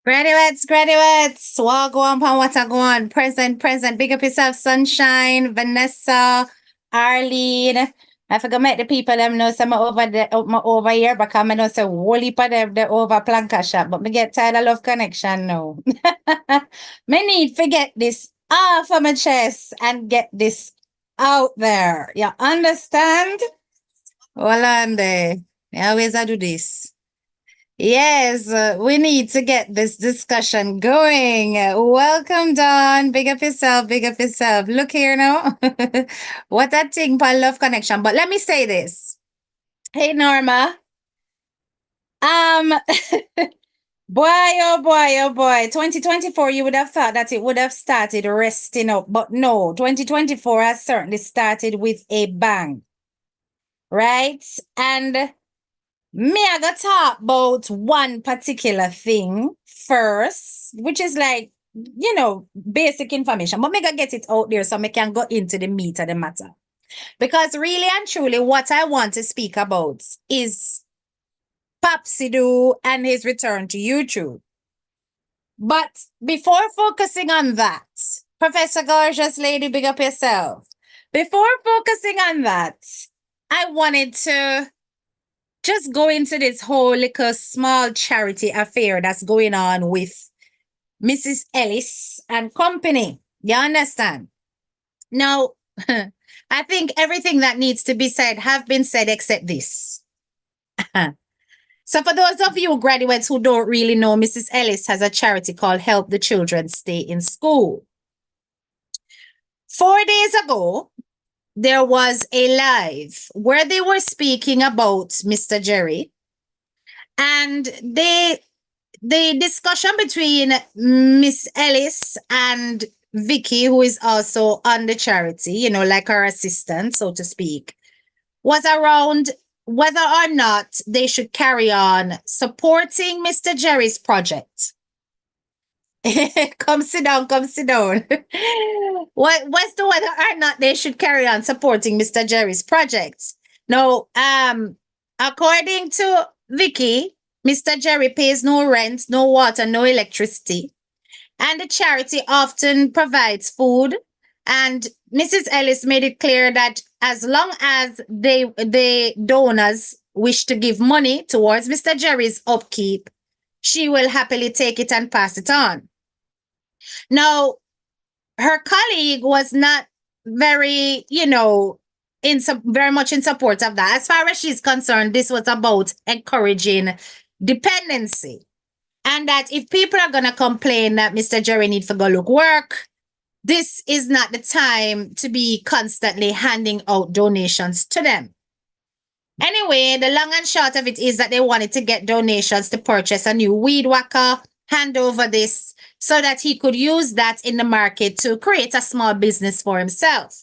Graduates, walk on, pan what I go on. Present. Big up yourself, Sunshine, Vanessa, Arlene. I forgot make the people them know some over here, but I know say whole heap of them they over Planka shop, but me get tired of love connection now. Me need to get this off of my chest and get this out there. You understand? Hold on there. I always I do this. Yes, we need to get this discussion going. Welcome, Don. Big up yourself. Big up yourself. Look here now. What a thing for love connection. But let me say this. Hey, Norma. Um, boy, oh boy, oh boy. 2024, you would have thought that it would have started resting up. But no, 2024 has certainly started with a bang. Right? And me, I got talk about one particular thing first, which is like, basic information, but me gonna get it out there so me can go into the meat of the matter. Because really and truly, what I want to speak about is Popsidoo and his return to YouTube. But before focusing on that, Professor Gorgeous Lady, big up yourself. Before focusing on that, I wanted to just go into this whole little small charity affair that's going on with Mrs. Ellis and company. You understand? Now, I think everything that needs to be said have been said except this. So for those of you graduates who don't really know, Mrs. Ellis has a charity called Help the Children Stay in School. 4 days ago, there was a live where they were speaking about Mr. Jerry, and the discussion between Miss Ellis and Vicky, who is also on the charity, like her assistant, so to speak, was around whether or not they should carry on supporting Mr. Jerry's project. Come sit down. What's the whether or not they should carry on supporting Mr. Jerry's project? Now, according to Vicky, Mr. Jerry pays no rent, no water, no electricity, and the charity often provides food. And Mrs. Ellis made it clear that as long as the donors wish to give money towards Mr. Jerry's upkeep, she will happily take it and pass it on. Now, her colleague was not very, very much in support of that. As far as she's concerned, this was about encouraging dependency. And that if people are going to complain that Mr. Jerry needs to go look work, this is not the time to be constantly handing out donations to them. Anyway, the long and short of it is that they wanted to get donations to purchase a new weed whacker, hand over this so that he could use that in the market to create a small business for himself,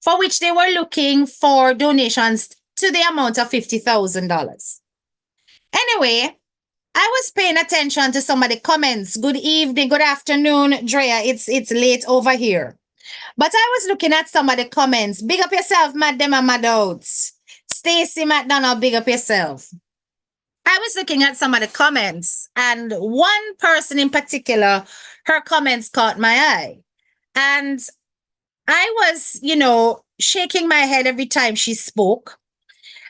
for which they were looking for donations to the amount of $50,000. Anyway, I was paying attention to some of the comments. Good evening, good afternoon, Drea. It's late over here. But I was looking at some of the comments. Big up yourself, Madam and Madouts. Stacy McDonald, big up yourself. I was looking at some of the comments, and one person in particular, her comments caught my eye. And I was, shaking my head every time she spoke.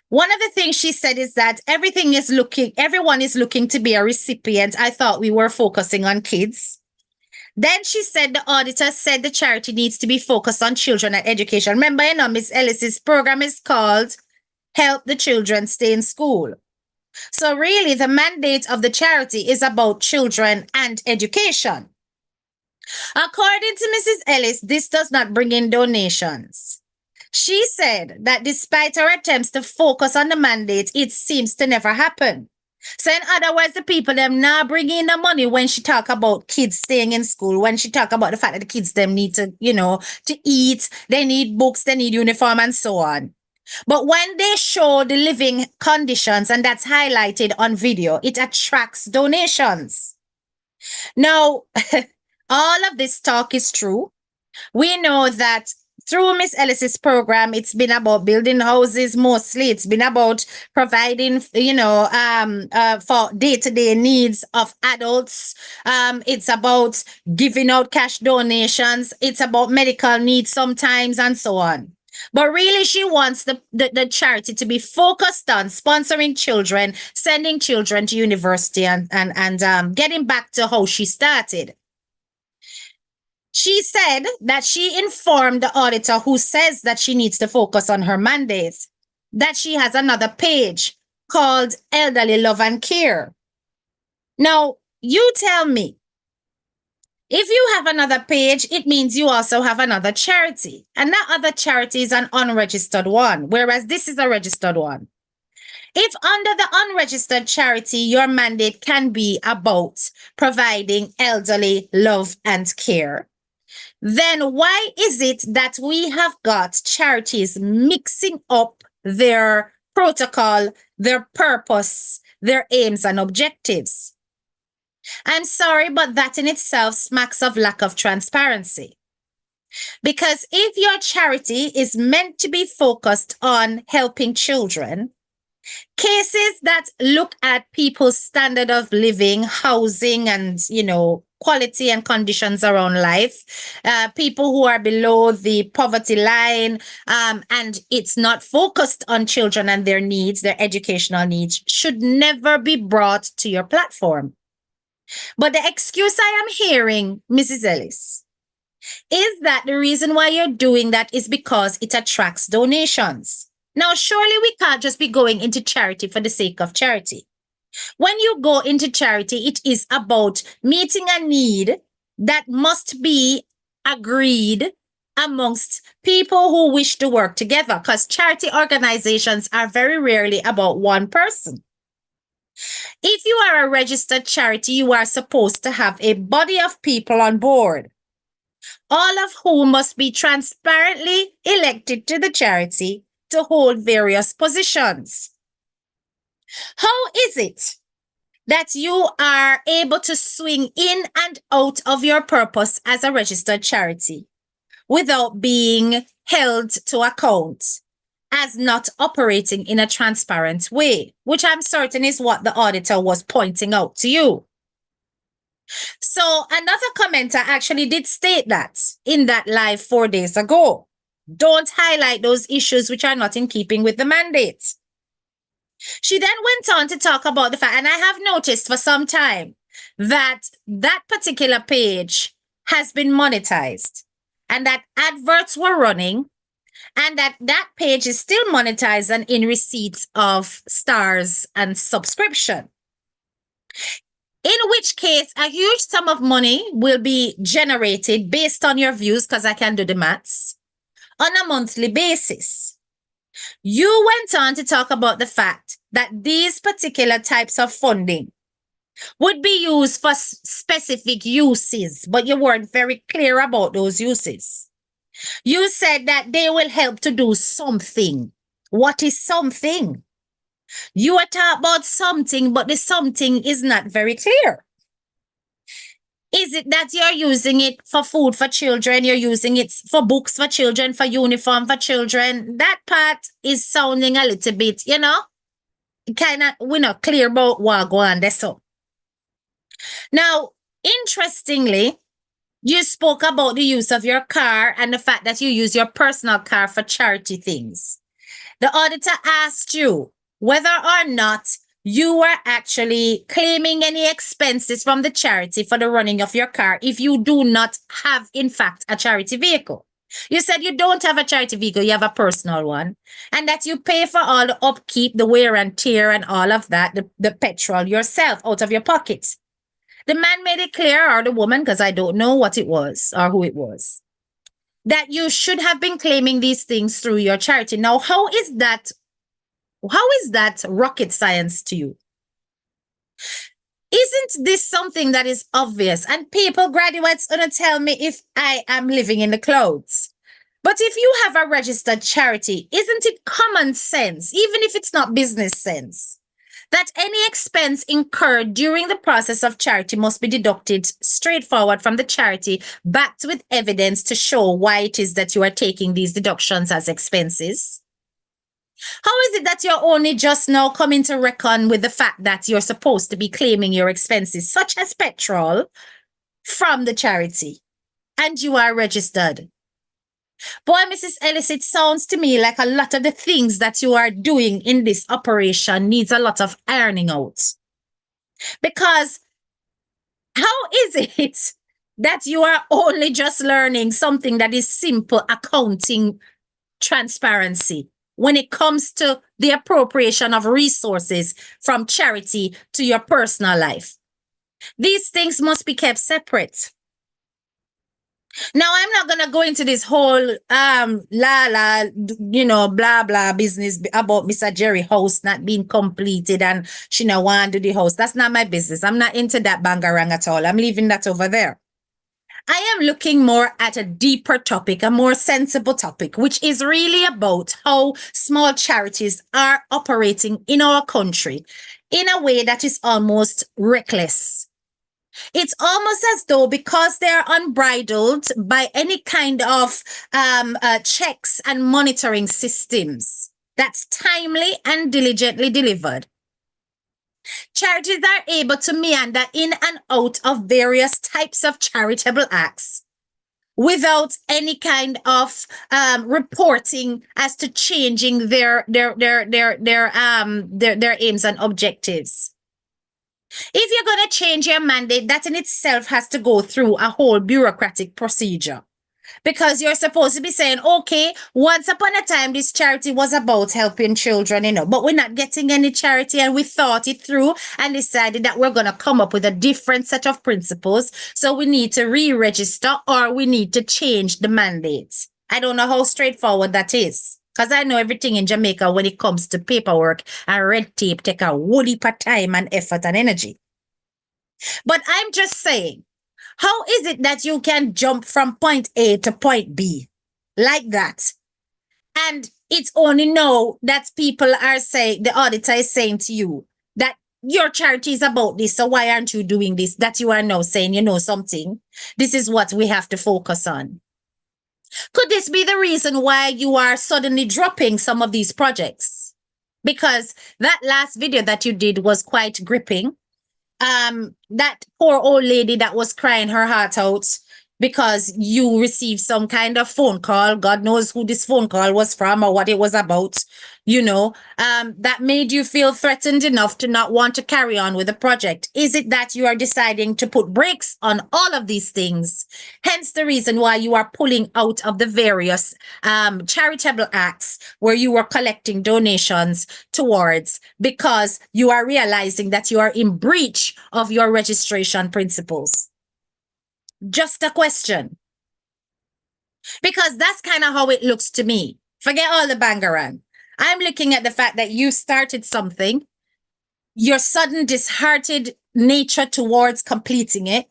One of the things she said is that everyone is looking to be a recipient. I thought we were focusing on kids. Then she said the auditor said the charity needs to be focused on children and education. Remember, Miss Ellis's program is called Help the Children Stay in School. So really, the mandate of the charity is about children and education. According to Mrs. Ellis, this does not bring in donations. She said that despite her attempts to focus on the mandate, it seems to never happen. So in other words, the people them now bring in the money when she talk about kids staying in school, when she talk about the fact that the kids them need to, to eat, they need books, they need uniform and so on. But when they show the living conditions and that's highlighted on video, it attracts donations. Now, all of this talk is true. We know that through Miss Ellis's program, it's been about building houses mostly. It's been about providing, for day-to-day needs of adults. It's about giving out cash donations. It's about medical needs sometimes and so on. But really, she wants the charity to be focused on sponsoring children, sending children to university, and getting back to how she started. She said that she informed the auditor, who says that she needs to focus on her mandates, that she has another page called Elderly Love and Care. Now, you tell me, if you have another page, it means you also have another charity. And that other charity is an unregistered one, whereas this is a registered one. If under the unregistered charity, your mandate can be about providing elderly love and care, then why is it that we have got charities mixing up their protocol, their purpose, their aims and objectives? I'm sorry, but that in itself smacks of lack of transparency. Because if your charity is meant to be focused on helping children, cases that look at people's standard of living, housing, and, quality and conditions around life, people who are below the poverty line, and it's not focused on children and their needs, their educational needs, should never be brought to your platform. But the excuse I am hearing, Mrs. Ellis, is that the reason why you're doing that is because it attracts donations. Now, surely we can't just be going into charity for the sake of charity. When you go into charity, it is about meeting a need that must be agreed amongst people who wish to work together, because charity organizations are very rarely about one person. If you are a registered charity, you are supposed to have a body of people on board, all of whom must be transparently elected to the charity to hold various positions. How is it that you are able to swing in and out of your purpose as a registered charity without being held to account as not operating in a transparent way, which I'm certain is what the auditor was pointing out to you? So another commenter actually did state that in that live 4 days ago. Don't highlight those issues which are not in keeping with the mandate. She then went on to talk about the fact, and I have noticed for some time, that that particular page has been monetized and that adverts were running, and that page is still monetized and in receipts of stars and subscription. In which case, a huge sum of money will be generated based on your views, because I can do the maths, on a monthly basis. You went on to talk about the fact that these particular types of funding would be used for specific uses, but you weren't very clear about those uses. You said that they will help to do something. What is something? You are talking about something, but the something is not very clear. Is it that you're using it for food for children? You're using it for books for children, for uniform for children? That part is sounding a little bit, kind of, we're not clear about what going on there. So now, interestingly, you spoke about the use of your car and the fact that you use your personal car for charity things. The auditor asked you whether or not you were actually claiming any expenses from the charity for the running of your car if you do not have, in fact, a charity vehicle. You said you don't have a charity vehicle, you have a personal one, and that you pay for all the upkeep, the wear and tear, and all of that, the petrol yourself out of your pocket. The man made it clear, or the woman, because I don't know what it was or who it was, that you should have been claiming these things through your charity. Now, how is that rocket science to you? Isn't this something that is obvious? And people, graduates, gonna tell me if I am living in the clouds. But if you have a registered charity, isn't it common sense, even if it's not business sense, That any expense incurred during the process of charity must be deducted straightforward from the charity, backed with evidence to show why it is that you are taking these deductions as expenses. How is it that you're only just now coming to reckon with the fact that you're supposed to be claiming your expenses, such as petrol, from the charity, and you are registered? Boy, Mrs. Ellis, it sounds to me like a lot of the things that you are doing in this operation needs a lot of ironing out. Because how is it that you are only just learning something that is simple accounting transparency when it comes to the appropriation of resources from charity to your personal life? These things must be kept separate. Now, I'm not gonna go into this whole blah blah business about Mr. Jerry house not being completed and she no want to do the house. That's not my business. I'm not into that bangarang at all. I'm leaving that over there. I am looking more at a deeper topic, a more sensible topic, which is really about how small charities are operating in our country in a way that is almost reckless. It's almost as though because they're unbridled by any kind of checks and monitoring systems that's timely and diligently delivered, charities are able to meander in and out of various types of charitable acts without any kind of reporting as to changing their aims and objectives. If you're going to change your mandate, that in itself has to go through a whole bureaucratic procedure. Because you're supposed to be saying, okay, once upon a time, this charity was about helping children, but we're not getting any charity, and we thought it through and decided that we're going to come up with a different set of principles. So we need to re-register or we need to change the mandate. I don't know how straightforward that is. Because I know everything in Jamaica when it comes to paperwork and red tape take a whole heap of time and effort and energy. But I'm just saying, how is it that you can jump from point A to point B like that? And it's only now that people are saying, the auditor is saying to you that your charity is about this, so why aren't you doing this? That you are now saying, something. This is what we have to focus on. Could this be the reason why you are suddenly dropping some of these projects? Because that last video that you did was quite gripping. That poor old lady that was crying her heart out because you received some kind of phone call. God knows who this phone call was from or what it was about, that made you feel threatened enough to not want to carry on with the project. Is it that you are deciding to put brakes on all of these things? Hence the reason why you are pulling out of the various charitable acts where you were collecting donations towards, because you are realizing that you are in breach of your registration principles. Just a question. Because that's kind of how it looks to me. Forget all the bangarang. I'm looking at the fact that you started something, your sudden disheartened nature towards completing it,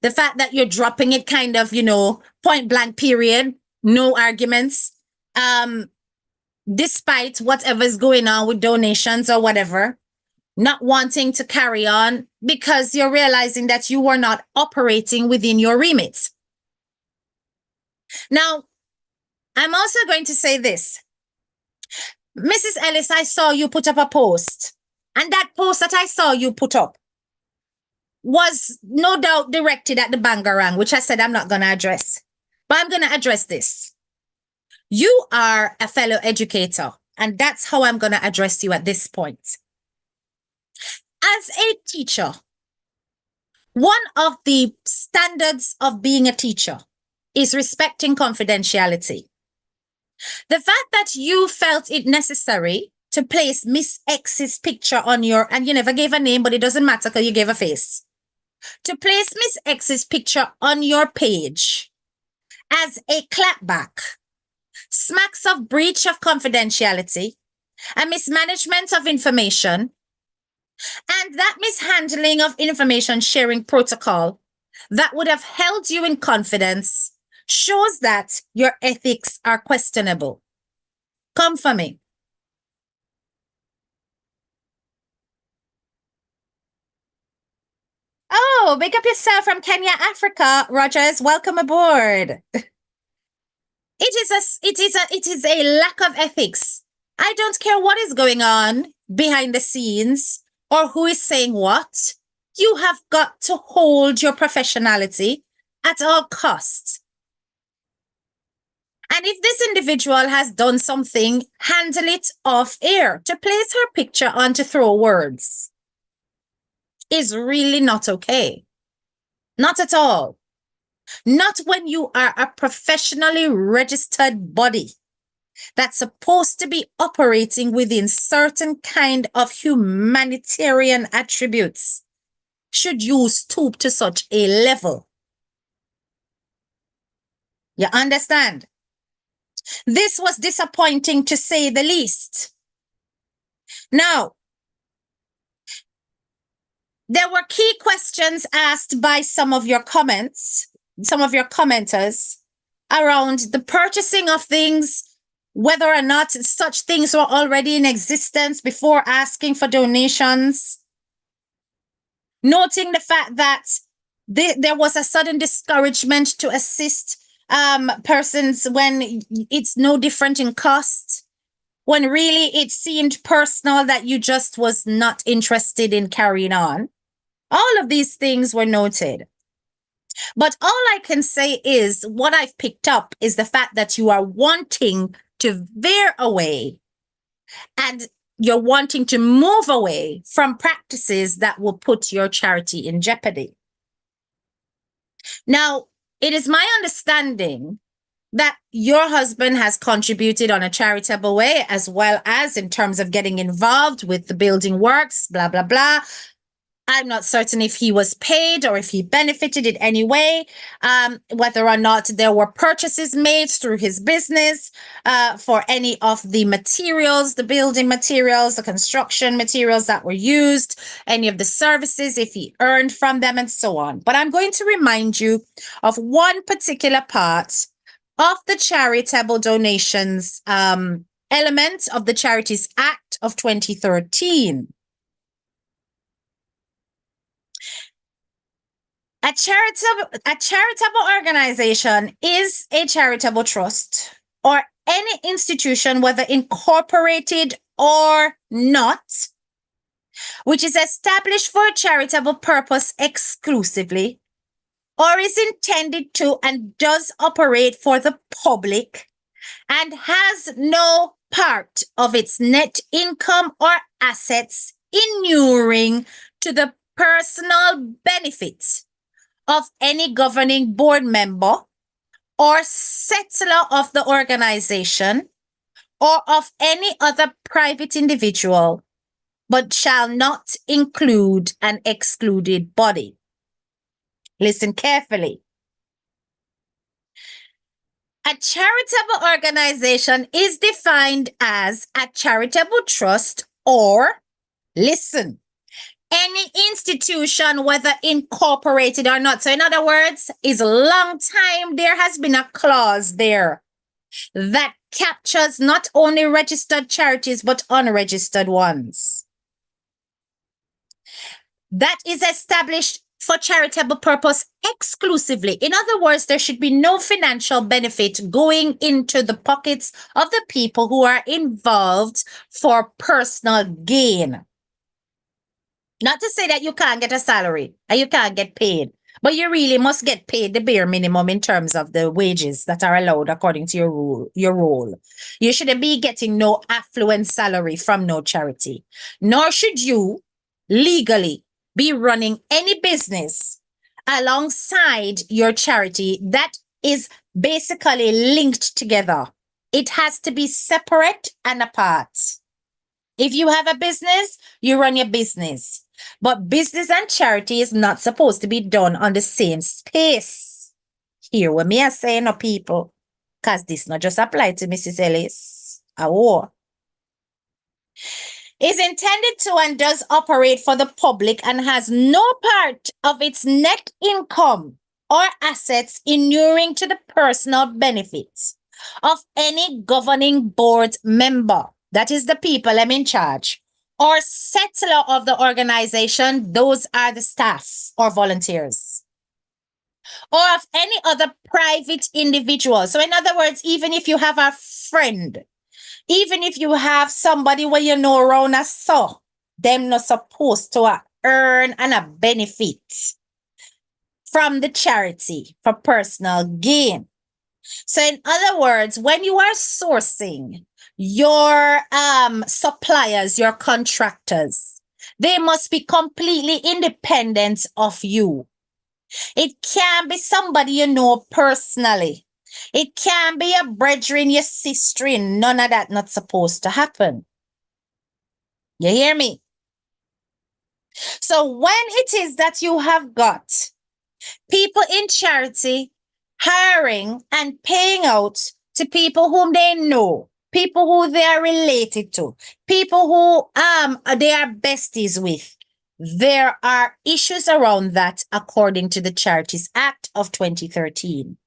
the fact that you're dropping it kind of, point blank period, no arguments, despite whatever's going on with donations or whatever, not wanting to carry on because you're realizing that you were not operating within your remit. Now, I'm also going to say this. Mrs. Ellis, I saw you put up a post, and that post that I saw you put up was no doubt directed at the bangarang, which I said I'm not going to address. But I'm going to address this. You are a fellow educator, and that's how I'm going to address you at this point. As a teacher, one of the standards of being a teacher is respecting confidentiality. The fact that you felt it necessary to place Miss X's picture on and you never gave a name, but it doesn't matter because you gave a face. To place Miss X's picture on your page as a clapback smacks of breach of confidentiality, a mismanagement of information, and that mishandling of information sharing protocol that would have held you in confidence shows that your ethics are questionable. Come for me. Oh, big up yourself from Kenya, Africa. Rogers, welcome aboard. It is a lack of ethics. I don't care what is going on behind the scenes or who is saying what. You have got to hold your professionality at all costs. And if this individual has done something, handle it off air. To place her picture on to throw words is really not okay. Not at all. Not when you are a professionally registered body that's supposed to be operating within certain kind of humanitarian attributes. Should you stoop to such a level? You understand? This was disappointing to say the least. Now, there were key questions asked by some of your comments, some of your commenters around the purchasing of things, whether or not such things were already in existence before asking for donations, noting the fact that there was a sudden discouragement to assist persons when it's no different in cost, when really it seemed personal that you just was not interested in carrying on. All of these things were noted. But all I can say is what I've picked up is the fact that you are wanting to veer away and you're wanting to move away from practices that will put your charity in jeopardy. Now, it is my understanding that your husband has contributed on a charitable way, as well as in terms of getting involved with the building works, blah, blah, blah. I'm not certain if he was paid or if he benefited in any way, whether or not there were purchases made through his business for any of the materials, the building materials, the construction materials that were used, any of the services, if he earned from them and so on. But I'm going to remind you of one particular part of the charitable donations element of the Charities Act of 2013. A charitable organization is a charitable trust or any institution, whether incorporated or not, which is established for a charitable purpose exclusively, or is intended to and does operate for the public and has no part of its net income or assets inuring to the personal benefit of any governing board member or settler of the organization or of any other private individual, but shall not include an excluded body. Listen carefully. A charitable organization is defined as a charitable trust or, listen, any institution, whether incorporated or not. So in other words, it's a long time there has been a clause there that captures not only registered charities, but unregistered ones. That is established for charitable purpose exclusively. In other words, there should be no financial benefit going into the pockets of the people who are involved for personal gain. Not to say that you can't get a salary and you can't get paid, but you really must get paid the bare minimum in terms of the wages that are allowed according to your role. You shouldn't be getting no affluent salary from no charity, nor should you legally be running any business alongside your charity that is basically linked together. It has to be separate and apart. If you have a business, you run your business. But business and charity is not supposed to be done on the same space. Hear what me are saying, no people. Because this not just apply to Mrs. Ellis. Is intended to and does operate for the public and has no part of its net income or assets inuring to the personal benefits of any governing board member. That is the people I'm in charge. or settler of the organization, those are the staff or volunteers, or of any other private individual. So in other words, even if you have a friend, even if you have somebody where you know around us, so them not supposed to earn and a benefit from the charity for personal gain. So in other words, when you are sourcing your suppliers, your contractors, they must be completely independent of you. It can be somebody you know personally. It can be a brethren, your sister. None of that not supposed to happen. You hear me? So when it is that you have got people in charity hiring and paying out to people whom they know, people who they are related to, people who they are besties with, there are issues around that according to the Charities Act of 2013.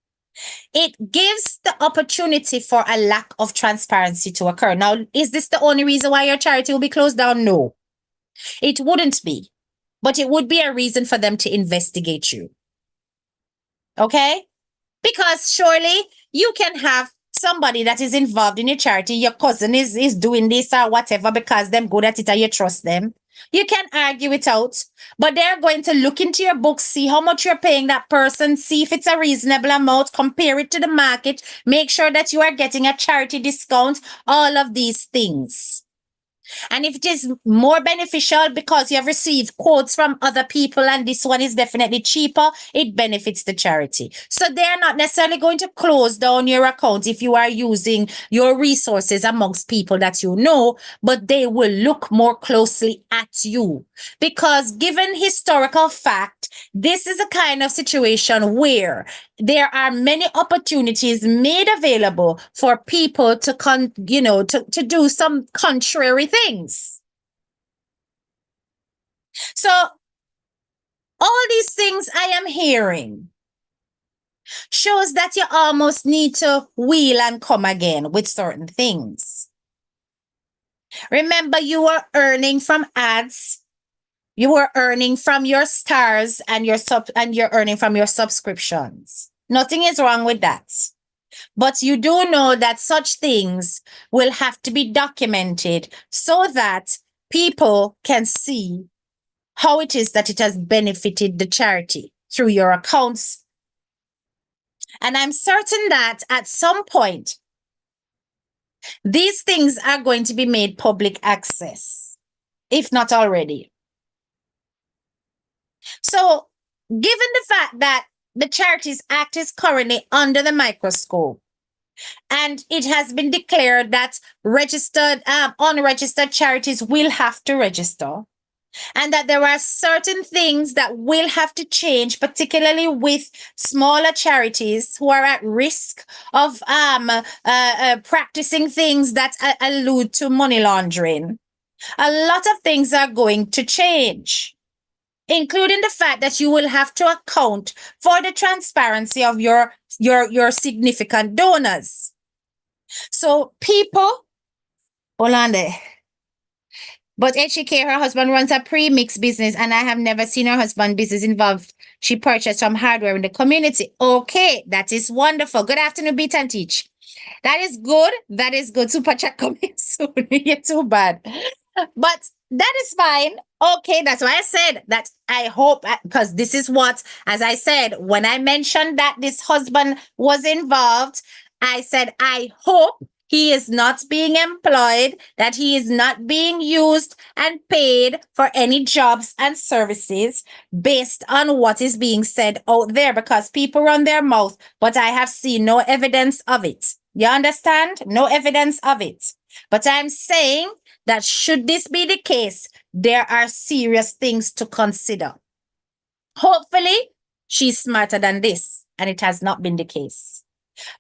It gives the opportunity for a lack of transparency to occur. Now, is this the only reason why your charity will be closed down? No, it wouldn't be, but it would be a reason for them to investigate you. Okay? Because surely you can have somebody that is involved in your charity, your cousin is doing this or whatever because them good at it and you trust them. You can argue it out, but they're going to look into your books, see how much you're paying that person, see if it's a reasonable amount, compare it to the market, make sure that you are getting a charity discount, all of these things. And if it is more beneficial because you have received quotes from other people and this one is definitely cheaper, it benefits the charity. So they're not necessarily going to close down your account if you are using your resources amongst people that you know, but they will look more closely at you. Because given historical fact, this is a kind of situation where there are many opportunities made available for people to do some contrary things. So all these things I am hearing shows that you almost need to wheel and come again with certain things. Remember, you are earning from ads. You are earning from your stars and you're earning from your subscriptions. Nothing is wrong with that. But you do know that such things will have to be documented so that people can see how it is that it has benefited the charity through your accounts. And I'm certain that at some point, these things are going to be made public access, if not already. So, given the fact that the Charities Act is currently under the microscope, and it has been declared that unregistered charities will have to register, and that there are certain things that will have to change, particularly with smaller charities who are at risk of practicing things that allude to money laundering. A lot of things are going to change, including the fact that you will have to account for the transparency of your significant donors. So people, hold on there. But HK, her husband runs a pre-mix business and I have never seen her husband business involved. She purchased some hardware in the community. Okay, that is wonderful. Good afternoon, Beat and Teach. That is good. That is good. Super chat coming soon. You're too bad. But that is fine. Okay, that's why I said that I hope, because this is what, as I said, when I mentioned that this husband was involved, I said, I hope he is not being employed, that he is not being used and paid for any jobs and services based on what is being said out there, because people run their mouth, but I have seen no evidence of it. You understand? No evidence of it. But I'm saying that should this be the case, there are serious things to consider. Hopefully, she's smarter than this, and it has not been the case.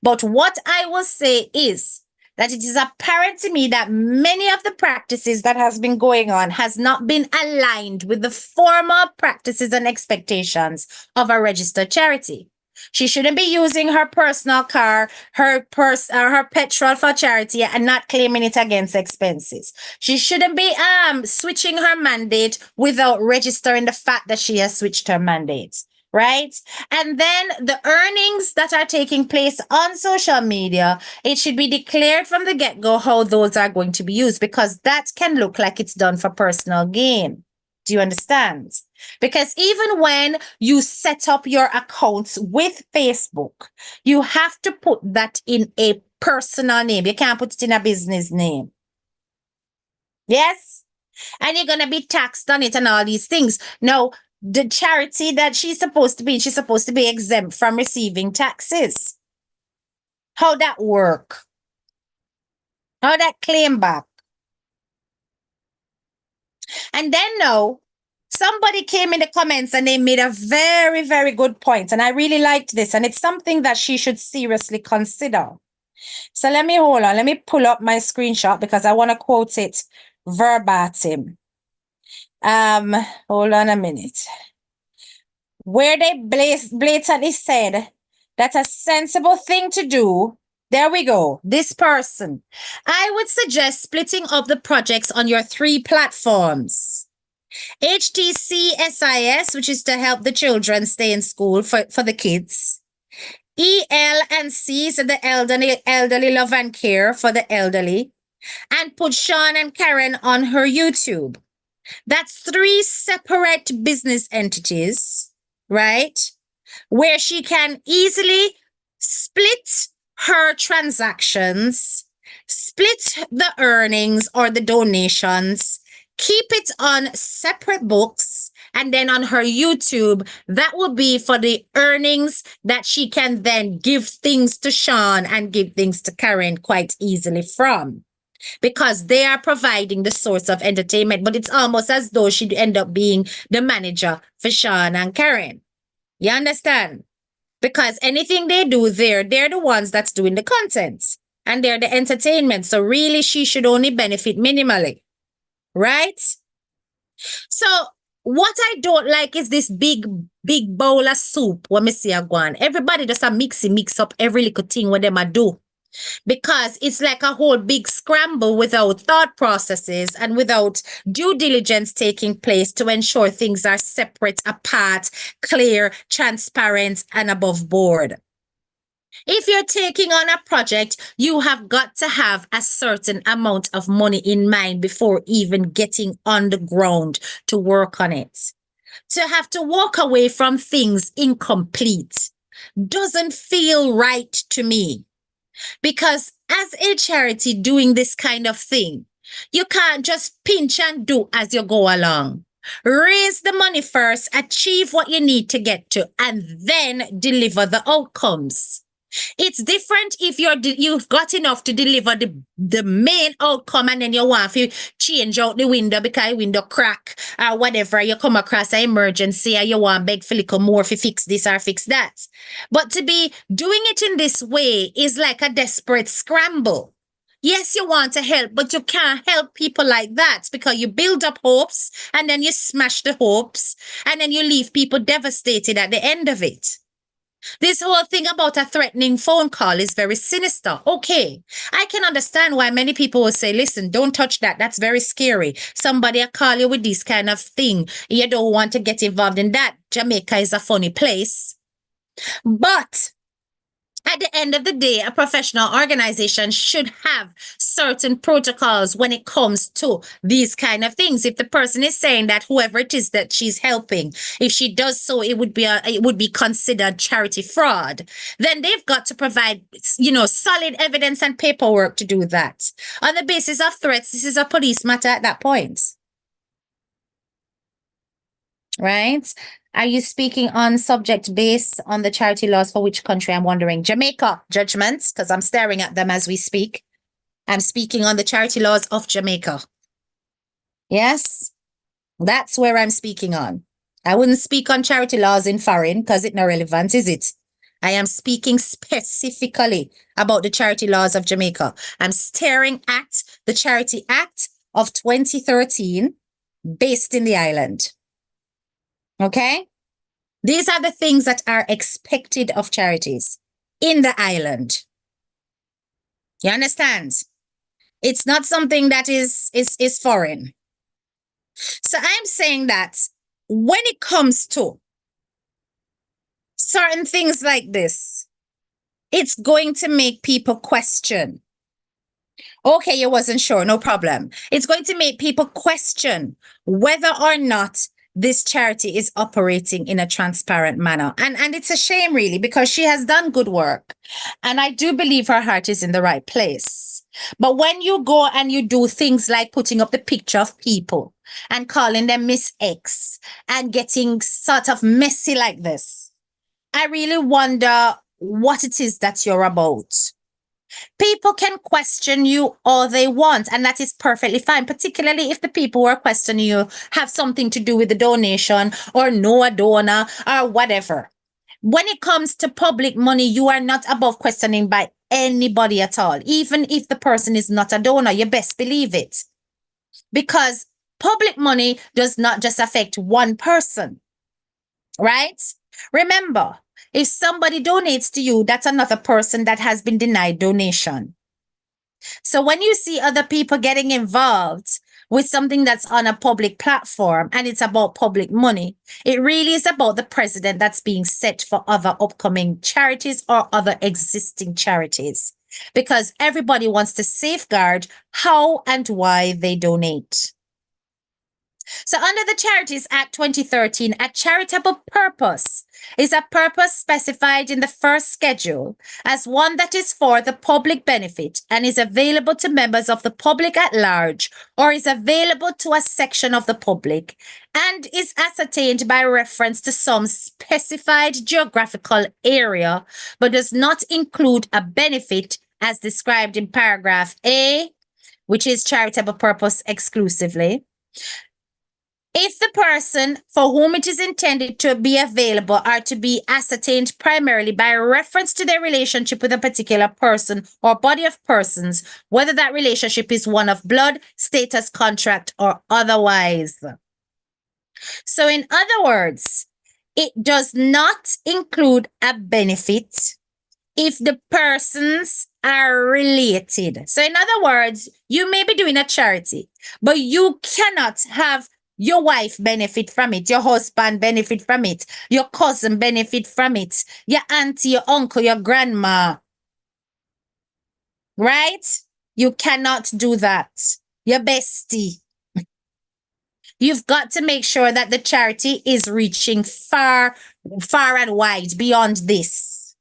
But what I will say is that it is apparent to me that many of the practices that has been going on has not been aligned with the formal practices and expectations of a registered charity. She shouldn't be using her personal car, her her petrol for charity and not claiming it against expenses. She shouldn't be switching her mandate without registering the fact that she has switched her mandate. Right? And then the earnings that are taking place on social media, it should be declared from the get-go how those are going to be used, because that can look like it's done for personal gain. Do you understand? Because even when you set up your accounts with Facebook, you have to put that in a personal name. You can't put it in a business name. Yes? And you're going to be taxed on it and all these things. Now, the charity that she's supposed to be exempt from receiving taxes. How that work? How that claim back? And then now, somebody came in the comments and they made a very, very good point. And I really liked this. And it's something that she should seriously consider. So let me hold on. Let me pull up my screenshot because I want to quote it verbatim. Hold on a minute. Where they blatantly said that a sensible thing to do. There we go. This person. I would suggest splitting up the projects on your 3 platforms. HTC SIS, which is to help the children stay in school for the kids. EL and C, so the elderly love and care for the elderly. And put Sean and Karen on her YouTube. That's 3 separate business entities, right? Where she can easily split her transactions, split the earnings or the donations, keep it on separate books, and then on her YouTube, that will be for the earnings that she can then give things to Sean and give things to Karen quite easily from. Because they are providing the source of entertainment, but it's almost as though she'd end up being the manager for Sean and Karen. You understand? Because anything they do there, they're the ones that's doing the content. And they're the entertainment. So really, she should only benefit minimally. Right? So what I don't like is this big bowl of soup when me see a go on. Everybody just a mix up every little thing what them a do. Because it's like a whole big scramble without thought processes and without due diligence taking place to ensure things are separate, apart, clear, transparent, and above board. If you're taking on a project, you have got to have a certain amount of money in mind before even getting on the ground to work on it. To have to walk away from things incomplete doesn't feel right to me. Because as a charity doing this kind of thing, you can't just pinch and do as you go along. Raise the money first, achieve what you need to get to, and then deliver the outcomes. It's different if you've got enough to deliver the main outcome and then you want to change out the window because the window crack or whatever. You come across an emergency or you want beg for little more to fix this or fix that. But to be doing it in this way is like a desperate scramble. Yes, you want to help, but you can't help people like that because you build up hopes and then you smash the hopes and then you leave people devastated at the end of it. This whole thing about a threatening phone call is very sinister. Okay, I can understand why many people will say, listen, don't touch that. That's very scary. Somebody will call you with this kind of thing. You don't want to get involved in that. Jamaica is a funny place. But at the end of the day, a professional organization should have certain protocols when it comes to these kind of things. If the person is saying that whoever it is that she's helping, if she does so, it would be considered charity fraud. Then they've got to provide, solid evidence and paperwork to do that. On the basis of threats, this is a police matter at that point. Right? Are you speaking on subject based on the charity laws for which country? I'm wondering. Jamaica judgments, because I'm staring at them as we speak. I'm speaking on the charity laws of Jamaica. Yes, that's where I'm speaking on. I wouldn't speak on charity laws in foreign because it's not relevant, is it? I am speaking specifically about the charity laws of Jamaica. I'm staring at the Charity Act of 2013 based in the island. Okay? These are the things that are expected of charities in the island. You understand? It's not something that is foreign. So I'm saying that when it comes to certain things like this, it's going to make people question. Okay, you wasn't sure, no problem. It's going to make people question whether or not this charity is operating in a transparent manner. And it's a shame, really, because she has done good work. And I do believe her heart is in the right place. But when you go and you do things like putting up the picture of people and calling them Miss X and getting sort of messy like this, I really wonder what it is that you're about. People can question you all they want, and that is perfectly fine, particularly if the people who are questioning you have something to do with the donation or know a donor or whatever. When it comes to public money, you are not above questioning by anybody at all, even if the person is not a donor. You best believe it. Because public money does not just affect one person, right? Remember, if somebody donates to you, that's another person that has been denied donation. So when you see other people getting involved with something that's on a public platform and it's about public money, it really is about the precedent that's being set for other upcoming charities or other existing charities, because everybody wants to safeguard how and why they donate. So under the Charities Act 2013, a charitable purpose is a purpose specified in the first schedule as one that is for the public benefit and is available to members of the public at large or is available to a section of the public and is ascertained by reference to some specified geographical area but does not include a benefit as described in paragraph A, which is charitable purpose exclusively. If the person for whom it is intended to be available are to be ascertained primarily by reference to their relationship with a particular person or body of persons, whether that relationship is one of blood, status, contract, or otherwise. So in other words, it does not include a benefit if the persons are related. So in other words, you may be doing a charity, but you cannot have your wife benefit from it, your husband benefit from it, your cousin benefit from it, your auntie, your uncle, your grandma. Right? You cannot do that. Your bestie. You've got to make sure that the charity is reaching far, far and wide beyond this.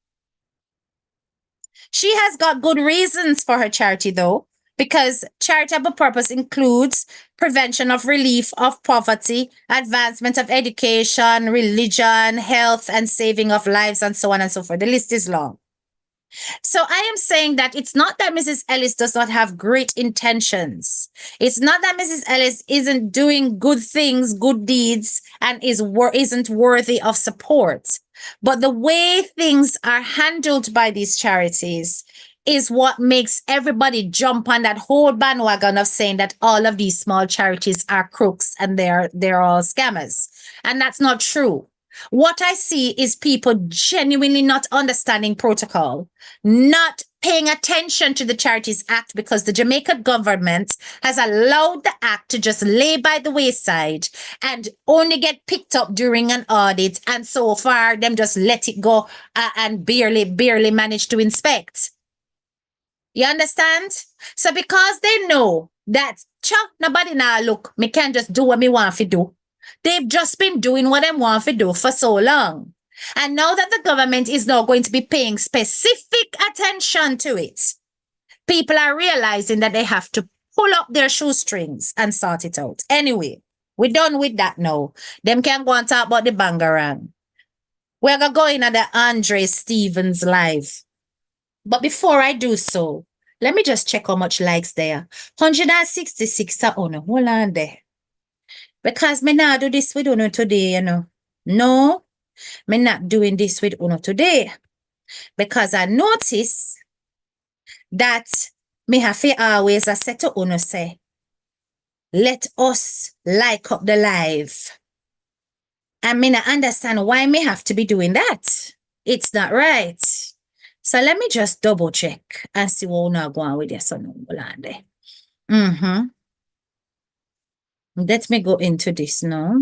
She has got good reasons for her charity, though, because charitable purpose includes prevention of relief of poverty, advancement of education, religion, health, and saving of lives, and so on and so forth. The list is long. So I am saying that it's not that Mrs. Ellis does not have great intentions. It's not that Mrs. Ellis isn't doing good things, good deeds, and isn't worthy of support. But the way things are handled by these charities is what makes everybody jump on that whole bandwagon of saying that all of these small charities are crooks and they're all scammers. And that's not true. What I see is people genuinely not understanding protocol, not paying attention to the Charities Act because the Jamaican government has allowed the act to just lay by the wayside and only get picked up during an audit. And so far, them just let it go and barely manage to inspect. You understand? So because they know that, nobody now look, me can just do what me want to do. They've just been doing what they want to do for so long. And now that the government is now going to be paying specific attention to it, people are realizing that they have to pull up their shoestrings and sort it out. Anyway, we're done with that now. Them can go and talk about the bangarang. We're going to go in at the Andre Stevens live. But before I do so, let me just check how much likes there. 166 are on. Hold on there. Because me not do this with Uno today, you know. No, me not doing this with Uno today. Because I notice that me have to always say to Uno say, let us like up the live. I mean, I understand why me have to be doing that. It's not right. So let me just double check and see what we're not going with this on there. Mm-hmm. Let me go into this now.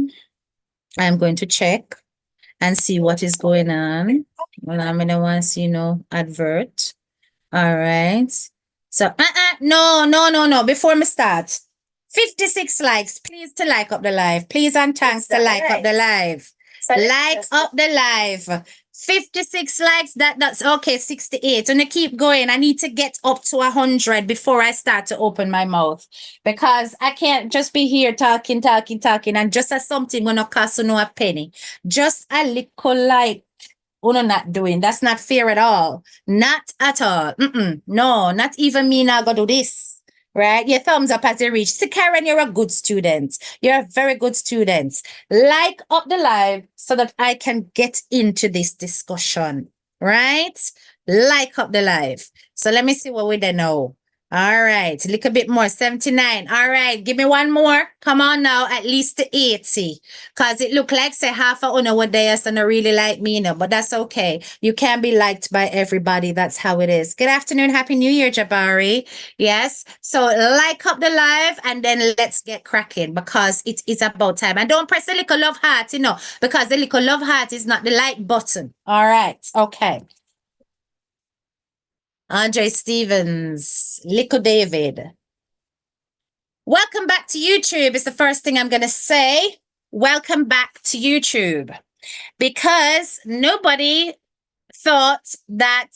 I'm going to check and see what is going on. Well, I'm gonna want to see advert. All right. So no. Before me start, 56 likes. Please to like up the live. Please and thanks to like up the live. Like up the live. 56 likes. That's okay. 68. And I keep going. I need to get up to 100 before I start to open my mouth, because I can't just be here talking, and just as something gonna cost a penny. Just a little like. Uno not doing. That's not fair at all. Not at all. No, not even me now go do this. Right? Your thumbs up as you reach. See, Karen, you're a good student. You're a very good student. Like up the live so that I can get into this discussion. Right? Like up the live. So let me see what we don't know. All right, a little bit more, 79. All right, give me one more. Come on now, at least to 80. Because it look like say half of uno what they and really like me, but that's okay. You can be liked by everybody. That's how it is. Good afternoon. Happy New Year, Jabari. Yes. So like up the live and then let's get cracking, because it is about time. And don't press the little love heart, because the little love heart is not the like button. All right. Okay. Andre Stevens, Likkle David. Welcome back to YouTube is the first thing I'm going to say. Welcome back to YouTube, because nobody thought that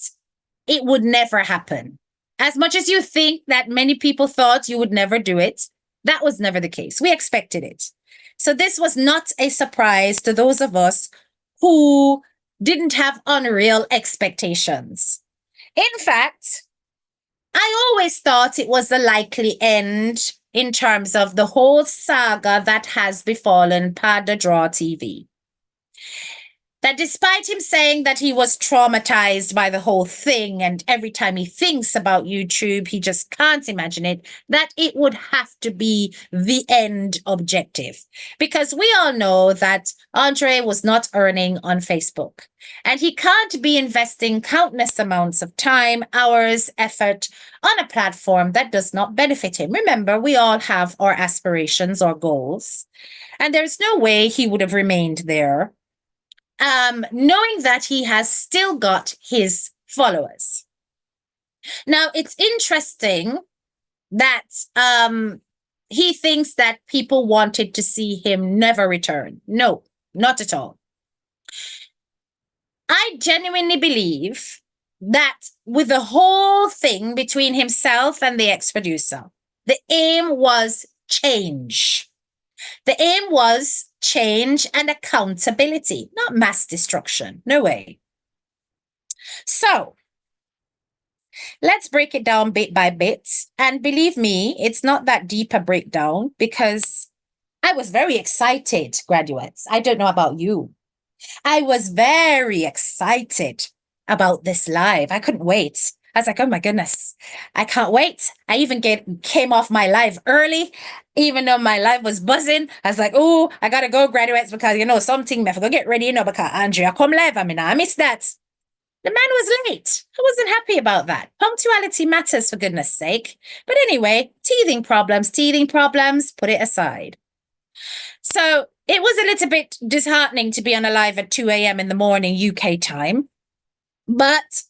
it would never happen. As much as you think that many people thought you would never do it, that was never the case. We expected it. So this was not a surprise to those of us who didn't have unreal expectations. In fact, I always thought it was the likely end in terms of the whole saga that has befallen Pad the Draw TV. That despite him saying that he was traumatized by the whole thing, and every time he thinks about YouTube, he just can't imagine it, that it would have to be the end objective. Because we all know that Andre was not earning on Facebook, and he can't be investing countless amounts of time, hours, effort on a platform that does not benefit him. Remember, we all have our aspirations or goals, and there's no way he would have remained there. Knowing that he has still got his followers. Now, it's interesting that he thinks that people wanted to see him never return. No, not at all. I genuinely believe that with the whole thing between himself and the ex-producer, the aim was change. The aim was change and accountability, not mass destruction. No way. So let's break it down bit by bit. And believe me, it's not that deep a breakdown, because I was very excited, graduates. I don't know about you. I was very excited about this live. I couldn't wait. I was like, oh my goodness, I can't wait. I even came off my live early, even though my live was buzzing. I was like, oh, I gotta go, graduates, because something I forgot to get ready, because Andrea come live. I missed that. The man was late. I wasn't happy about that. Punctuality matters, for goodness sake. But anyway, teething problems, put it aside. So it was a little bit disheartening to be on a live at 2 a.m. in the morning UK time. But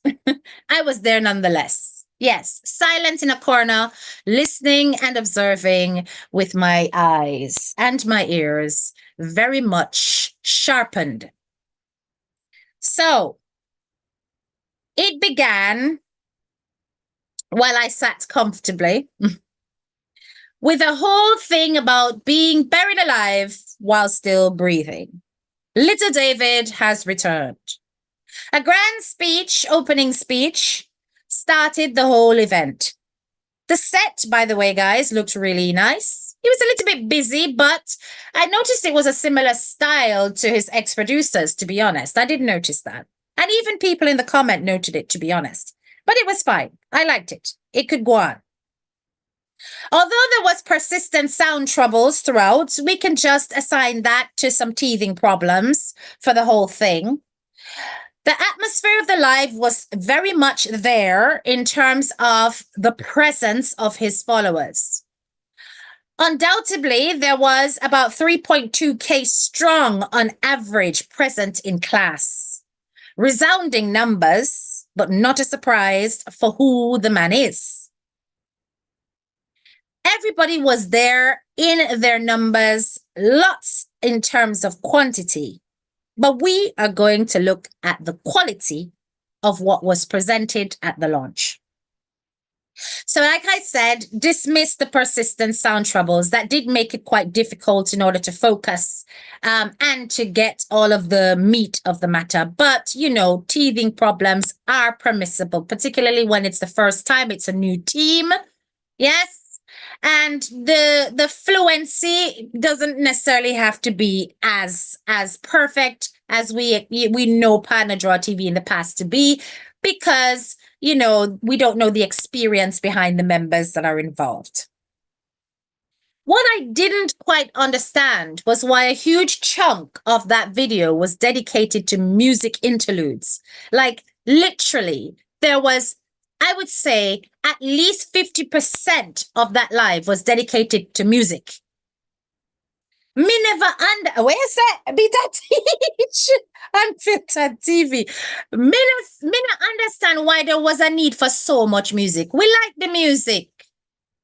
I was there nonetheless. Yes, silent in a corner, listening and observing with my eyes and my ears very much sharpened. So it began while I sat comfortably with a whole thing about being buried alive while still breathing. Little David has returned. A grand speech, opening speech, started the whole event. The set, by the way, guys, looked really nice. He was a little bit busy, but I noticed it was a similar style to his ex-producers, to be honest. I did notice that. And even people in the comment noted it, to be honest. But it was fine. I liked it. It could go on. Although there was persistent sound troubles throughout, we can just assign that to some teething problems for the whole thing. The atmosphere of the live was very much there in terms of the presence of his followers. Undoubtedly, there was about 3.2K strong on average present in class. Resounding numbers, but not a surprise for who the man is. Everybody was there in their numbers, lots in terms of quantity. But we are going to look at the quality of what was presented at the launch. So, like I said, dismiss the persistent sound troubles. That did make it quite difficult in order to focus and to get all of the meat of the matter. But, you know, teething problems are permissible, particularly when it's the first time, it's a new team. Yes. And the fluency doesn't necessarily have to be as perfect as we know Panadra TV in the past to be, because, you know, we don't know the experience behind the members that are involved. What I didn't quite understand was why a huge chunk of that video was dedicated to music interludes. Like, literally, there was, I would say, at least 50% of that live was dedicated to music. Me never where's that? Be that teach unfiltered TV. Me not understand why there was a need for so much music. We like the music.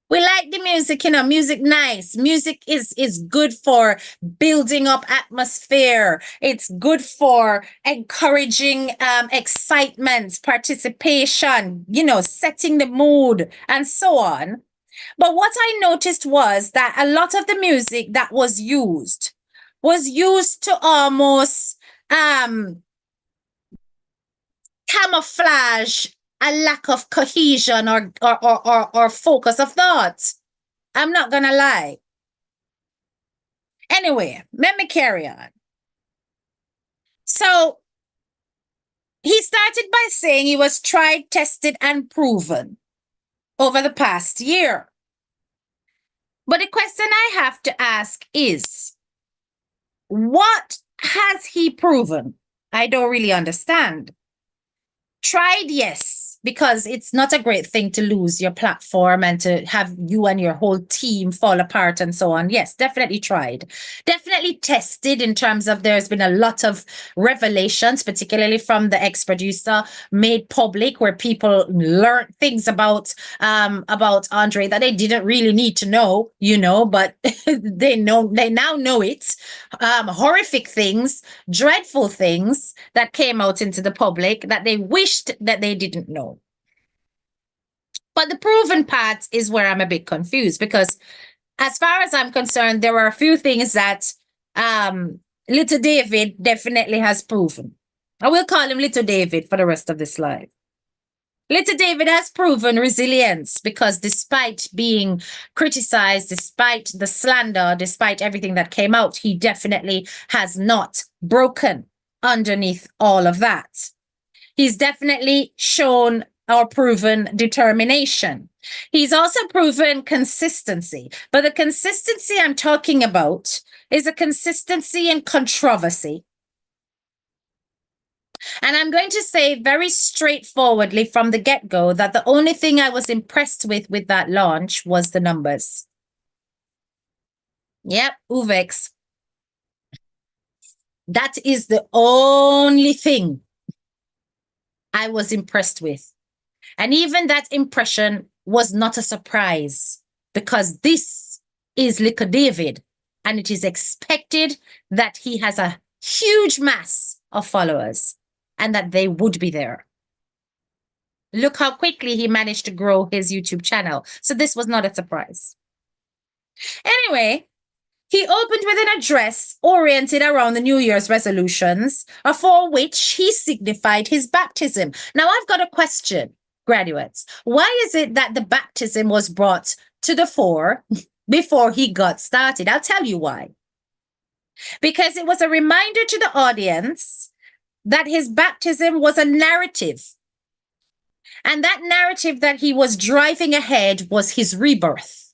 We like the music, you know, music nice. Music is good for building up atmosphere. It's good for encouraging excitement, participation, you know, setting the mood and so on. But what I noticed was that a lot of the music that was used to almost camouflage a lack of cohesion or focus of thought. I'm not gonna lie. Anyway, let me carry on. So he started by saying he was tried, tested, and proven over the past year. But the question I have to ask is, what has he proven? I don't really understand. Tried, yes, because it's not a great thing to lose your platform and to have you and your whole team fall apart and so on. Yes, definitely tried. Definitely tested in terms of there's been a lot of revelations, particularly from the ex-producer, made public, where people learned things about Andre that they didn't really need to know, you know, but they now know it. Horrific things, dreadful things that came out into the public that they wished that they didn't know. But the proven part is where I'm a bit confused, because as far as I'm concerned, there are a few things that Little David definitely has proven. I will call him Little David for the rest of this live. Little David has proven resilience, because despite being criticized, despite the slander, despite everything that came out, he definitely has not broken underneath all of that. He's definitely shown or proven determination. He's also proven consistency. But the consistency I'm talking about is a consistency in controversy. And I'm going to say very straightforwardly from the get-go that the only thing I was impressed with that launch was the numbers. Yep, Uvex. That is the only thing I was impressed with. And even that impression was not a surprise, because this is Likkle David, and it is expected that he has a huge mass of followers and that they would be there. Look how quickly he managed to grow his YouTube channel. So this was not a surprise. Anyway, he opened with an address oriented around the New Year's resolutions, for which he signified his baptism. Now, I've got a question, graduates. Why is it that the baptism was brought to the fore before he got started? I'll tell you why. Because it was a reminder to the audience that his baptism was a narrative. And that narrative that he was driving ahead was his rebirth.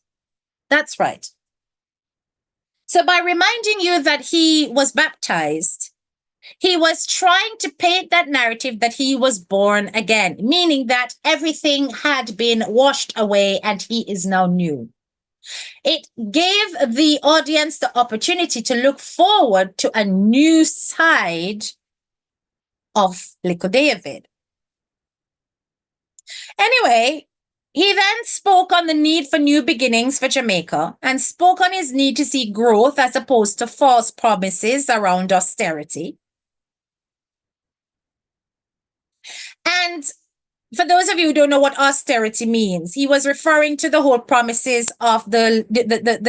That's right. So by reminding you that he was baptized, he was trying to paint that narrative that he was born again, meaning that everything had been washed away and he is now new. It gave the audience the opportunity to look forward to a new side of Likkle David. Anyway, he then spoke on the need for new beginnings for Jamaica and spoke on his need to see growth as opposed to false promises around austerity. And for those of you who don't know what austerity means, he was referring to the whole promises of the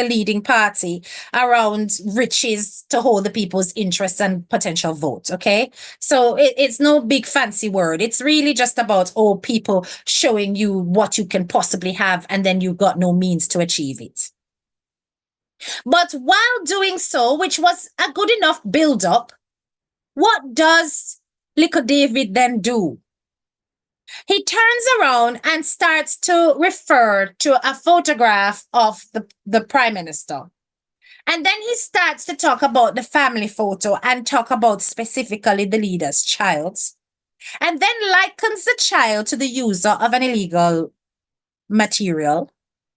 leading party around riches to hold the people's interests and potential vote. Okay, so it's no big fancy word. It's really just about people showing you what you can possibly have, and then you got no means to achieve it. But while doing so, which was a good enough build-up, what does Likkle David then do? He turns around and starts to refer to a photograph of the prime minister. And then he starts to talk about the family photo and talk about specifically the leader's child. And then likens the child to the user of an illegal material.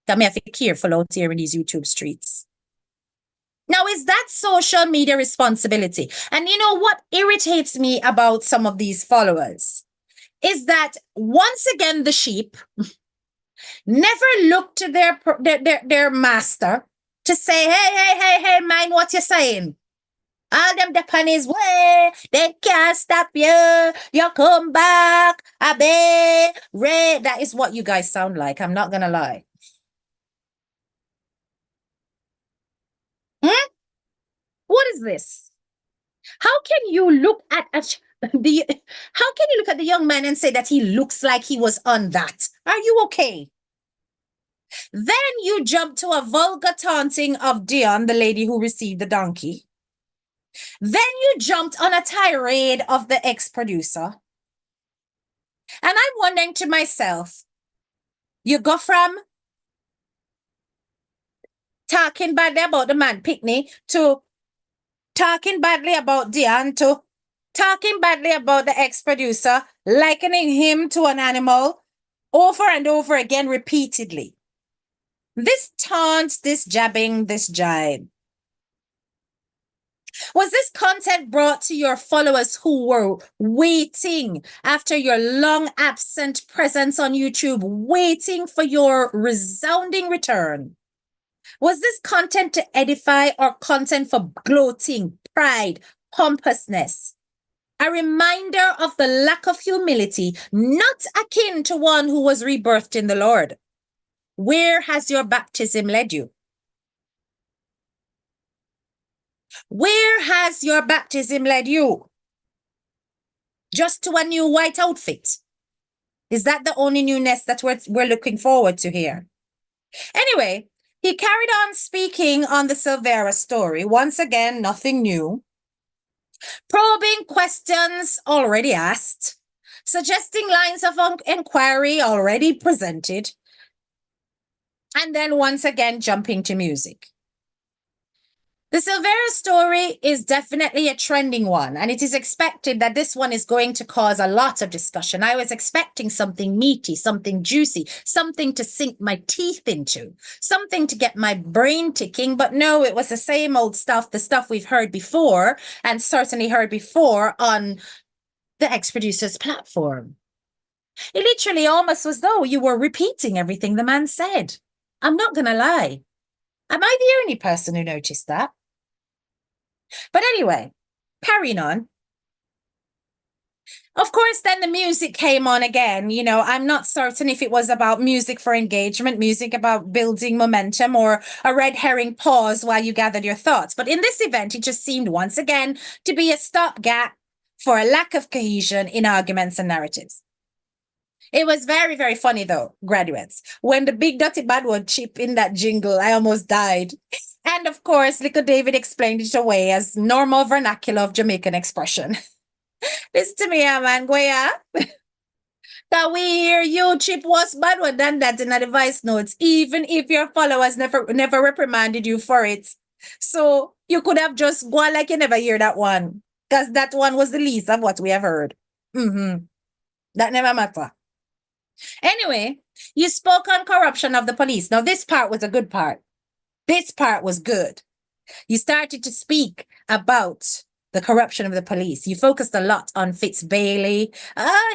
That may have to be careful out here in these YouTube streets. Now, is that social media responsibility? And you know what irritates me about some of these followers is that once again, the sheep never look to their master to say, hey, mind what you're saying. All them depend his way. They can't stop you. You come back. Ray. That is what you guys sound like. I'm not going to lie. What is this? How can you look at how can you look at the young man and say that he looks like he was on that? Are you okay? Then you jump to a vulgar taunting of Dion, the lady who received the donkey. Then you jumped on a tirade of the ex-producer. And I'm wondering to myself, you go from talking badly about the man Pickney to talking badly about Dion to talking badly about the ex-producer, likening him to an animal over and over again repeatedly. This taunt, this jabbing, this jibe. Was this content brought to your followers who were waiting after your long absent presence on YouTube, waiting for your resounding return? Was this content to edify or content for gloating, pride, pompousness? A reminder of the lack of humility, not akin to one who was rebirthed in the Lord. Where has your baptism led you? Where has your baptism led you? Just to a new white outfit? Is that the only newness that we're looking forward to here? Anyway, he carried on speaking on the Silvera story. Once again, nothing new. Probing questions already asked, suggesting lines of inquiry already presented, and then once again jumping to music. The Silvera story is definitely a trending one, and it is expected that this one is going to cause a lot of discussion. I was expecting something meaty, something juicy, something to sink my teeth into, something to get my brain ticking, but no, it was the same old stuff, the stuff we've heard before, and certainly heard before on the ex-producer's platform. It literally almost was though you were repeating everything the man said. I'm not going to lie. Am I the only person who noticed that? But anyway, carrying on. Of course, then the music came on again. You know, I'm not certain if it was about music for engagement, music about building momentum, or a red herring pause while you gathered your thoughts. But in this event, it just seemed once again to be a stopgap for a lack of cohesion in arguments and narratives. It was very, very funny, though, graduates. When the big dirty bad word chip in that jingle, I almost died. And of course, Likkle David explained it away as normal vernacular of Jamaican expression. Listen to me, man, Goya. That we hear you, Chip was bad one than that in the voice notes, even if your followers never reprimanded you for it. So you could have just gone like you never hear that one. Because that one was the least of what we have heard. That never matter. Anyway, you spoke on corruption of the police. Now, this part was a good part. This part was good. You started to speak about the corruption of the police. You focused a lot on Fitz-Bailey,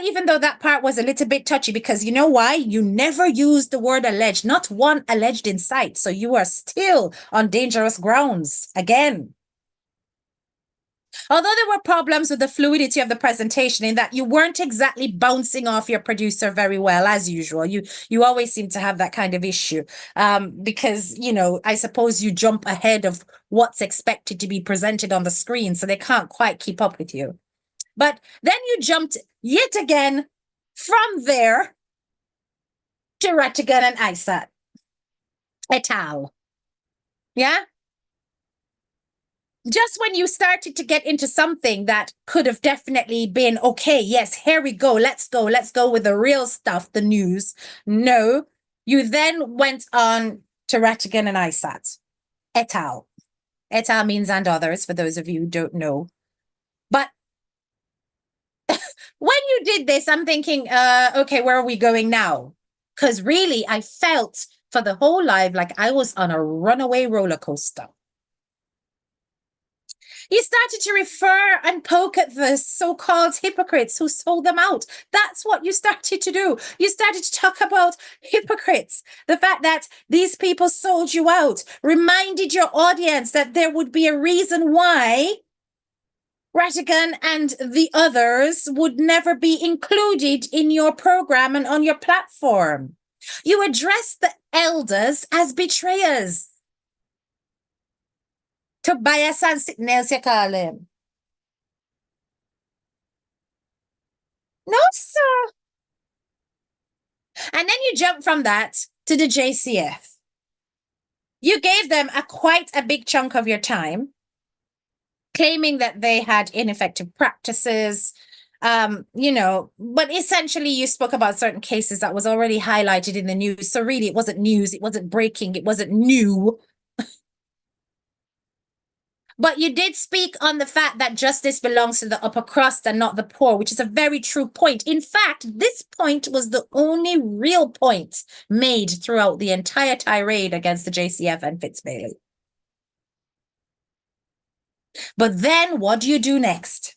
even though that part was a little bit touchy, because you know why? You never used the word alleged, not one alleged in sight. So you are still on dangerous grounds again. Although there were problems with the fluidity of the presentation in that you weren't exactly bouncing off your producer very well, as usual. You always seem to have that kind of issue because, you know, I suppose you jump ahead of what's expected to be presented on the screen, so they can't quite keep up with you. But then you jumped yet again from there to Rattigan and Isat et al. Yeah? Just when you started to get into something that could have definitely been, okay, yes, here we go. Let's go with the real stuff, the news. No, you then went on to Rattigan and Isat et al. Et al means and others, for those of you who don't know. But when you did this, I'm thinking, okay, where are we going now? Because really, I felt for the whole live like I was on a runaway roller coaster. You started to refer and poke at the so-called hypocrites who sold them out. That's what you started to do. You started to talk about hypocrites. The fact that these people sold you out, reminded your audience that there would be a reason why Rattigan and the others would never be included in your program and on your platform. You addressed the elders as betrayers. Tobias and Sitnels, you call him. No, sir. And then you jump from that to the JCF. You gave them quite a big chunk of your time, claiming that they had ineffective practices, you know, but essentially you spoke about certain cases that was already highlighted in the news. So really, it wasn't news. It wasn't breaking. It wasn't new. But you did speak on the fact that justice belongs to the upper crust and not the poor, which is a very true point. In fact, this point was the only real point made throughout the entire tirade against the JCF and Fitz-Bailey. But then what do you do next?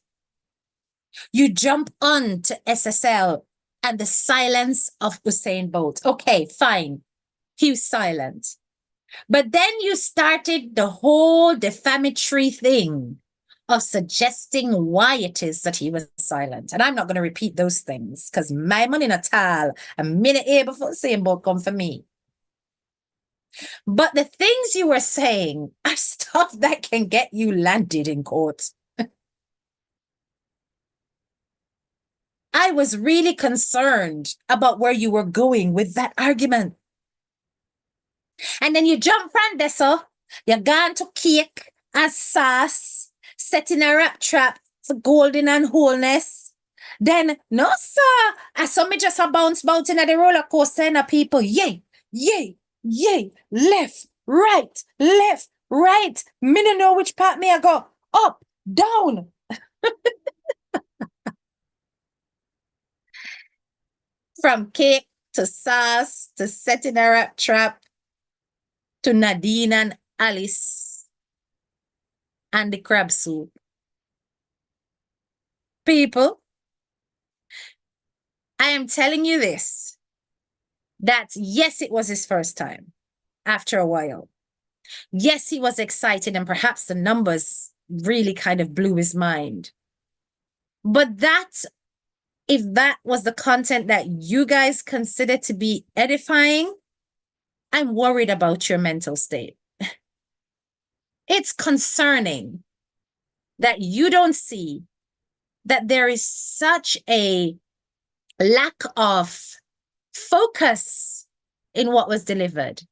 You jump on to SSL and the silence of Usain Bolt. Okay, fine. He was silent. But then you started the whole defamatory thing of suggesting why it is that he was silent. And I'm not going to repeat those things because my money not all a minute here before saying both come for me. But the things you were saying are stuff that can get you landed in court. I was really concerned about where you were going with that argument. And then you jump from there, so you're gone to cake and sauce, setting a rat trap for golden and wholeness. Then, no, sir, I saw me just a bounce in the roller coaster and the people, yay, yay, yay, left, right. Me no know which part me I go, up, down. From cake to sauce to setting a rat trap to Nadine and Alice and the crab soup. People, I am telling you this, that yes, it was his first time after a while. Yes, he was excited and perhaps the numbers really kind of blew his mind. But if that was the content that you guys consider to be edifying, I'm worried about your mental state. It's concerning that you don't see that there is such a lack of focus in what was delivered.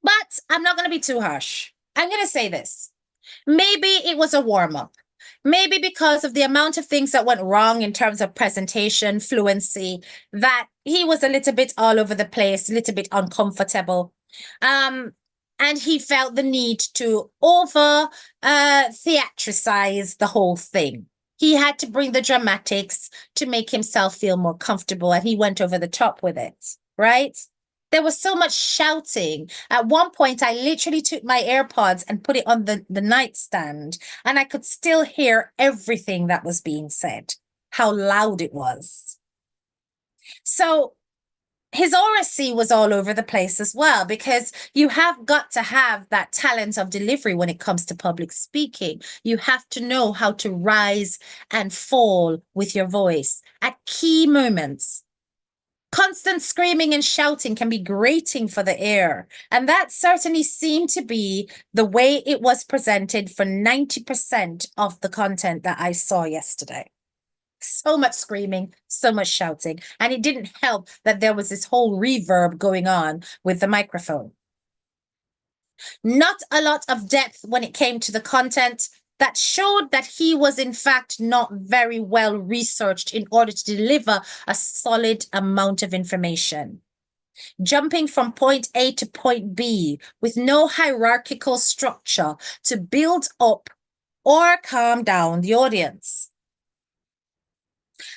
But I'm not going to be too harsh. I'm going to say this. Maybe it was a warm-up. maybe because of the amount of things that went wrong in terms of presentation, fluency, that he was a little bit all over the place, a little bit uncomfortable. And he felt the need to over theatricize the whole thing. He had to bring the dramatics to make himself feel more comfortable, and he went over the top with it, right? There was so much shouting. At one point, I literally took my AirPods and put it on the nightstand, and I could still hear everything that was being said, how loud it was. So his oracy was all over the place as well, because you have got to have that talent of delivery when it comes to public speaking. You have to know how to rise and fall with your voice at key moments. Constant screaming and shouting can be grating for the ear, and that certainly seemed to be the way it was presented for 90% of the content that I saw yesterday. So much screaming, so much shouting, and it didn't help that there was this whole reverb going on with the microphone. Not a lot of depth when it came to the content, that showed that he was in fact not very well researched in order to deliver a solid amount of information. Jumping from point A to point B with no hierarchical structure to build up or calm down the audience.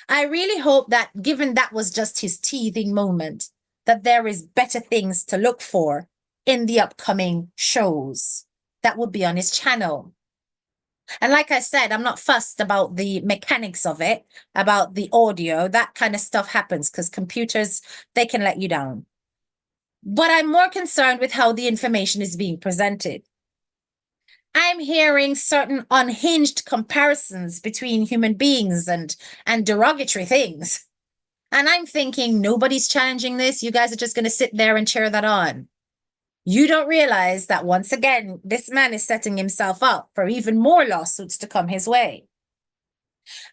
I really hope that, given that was just his teething moment, that there is better things to look for in the upcoming shows that will be on his channel. And like I said, I'm not fussed about the mechanics of it, about the audio. That kind of stuff happens because computers, they can let you down. But I'm more concerned with how the information is being presented. I'm hearing certain unhinged comparisons between human beings and derogatory things. And I'm thinking, nobody's challenging this. You guys are just going to sit there and cheer that on. You don't realize that, once again, this man is setting himself up for even more lawsuits to come his way.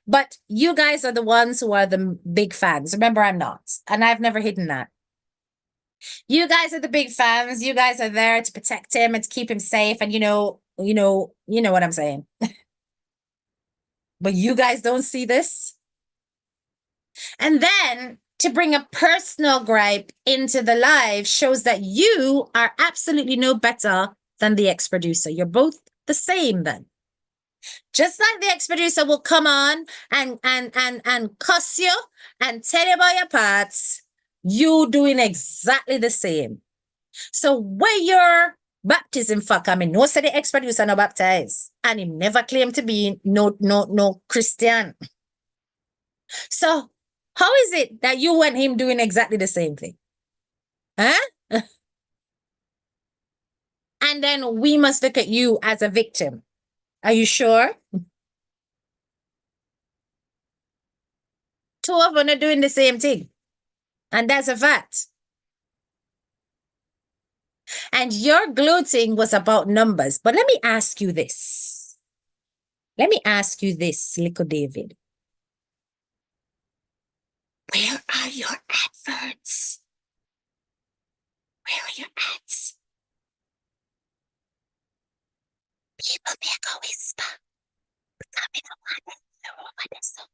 But you guys are the ones who are the big fans. Remember, I'm not, and I've never hidden that. You guys are the big fans. You guys are there to protect him and to keep him safe. And you know what I'm saying. But you guys don't see this. And then to bring a personal gripe into the live shows that you are absolutely no better than the ex-producer. You're both the same then. Just like the ex-producer will come on and cuss you and tell you about your parts, you doing exactly the same. So where your baptism fuck, I mean, no say the ex-producer no baptized, and him never claimed to be no Christian. So how is it that you and him doing exactly the same thing? Huh? And then we must look at you as a victim. Are you sure? Two of them are doing the same thing. And that's a fact. And your gloating was about numbers. But let me ask you this. Let me ask you this, Likkle David. Where are your adverts? Where are your ads? People make a whisper. Becoming a one over the song.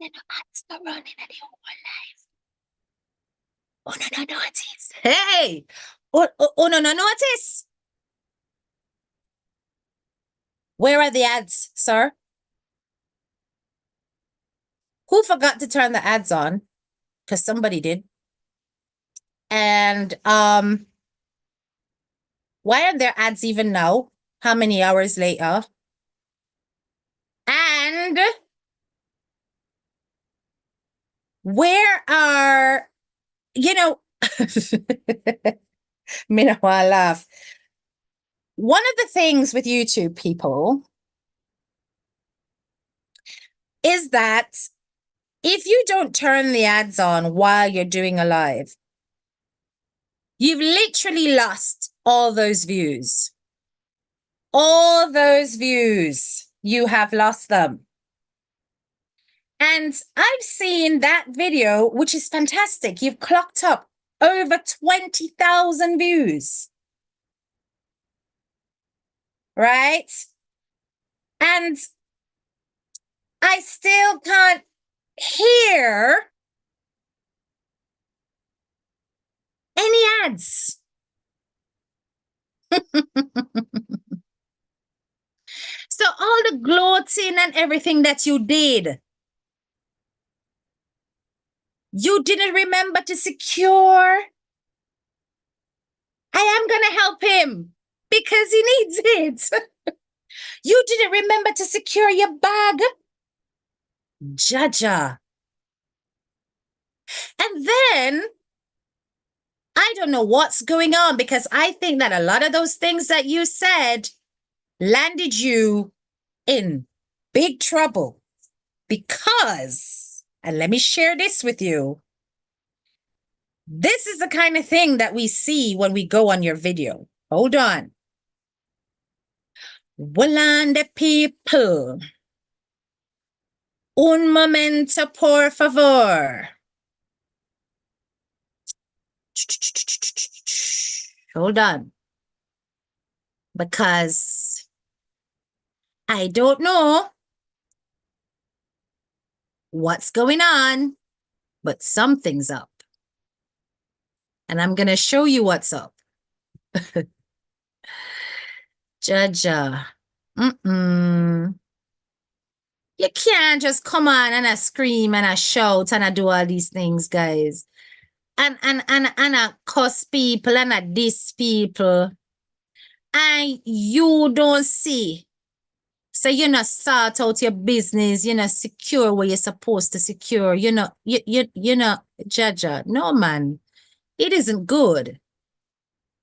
The ads are running at your whole life. Oh, no notice. Hey! Oh, no notice. Where are the ads, sir? Who forgot to turn the ads on? Because somebody did. And why aren't there ads even now? How many hours later? And where are, me no wanna laugh. One of the things with YouTube people is that if you don't turn the ads on while you're doing a live, you've literally lost all those views. All those views, you have lost them. And I've seen that video, which is fantastic. You've clocked up over 20,000 views. right? And I still can't hear any ads. So all the gloating and everything that you did, you didn't remember to secure. I am going to help him because he needs it. You didn't remember to secure your bag. Jaja. And then I don't know what's going on because I think that a lot of those things that you said landed you in big trouble because, and let me share this with you, this is the kind of thing that we see when we go on your video. Hold on. Walanda people. Un momento, por favor. Hold on. Because I don't know what's going on, but something's up. And I'm going to show you what's up. Jaja. You can't just come on and I scream and I shout and I do all these things, guys. And I cuss people and I diss people. And you don't see. So you're not sort out your business, you're not secure what you're supposed to secure. You're not, Jaja. No, man. It isn't good.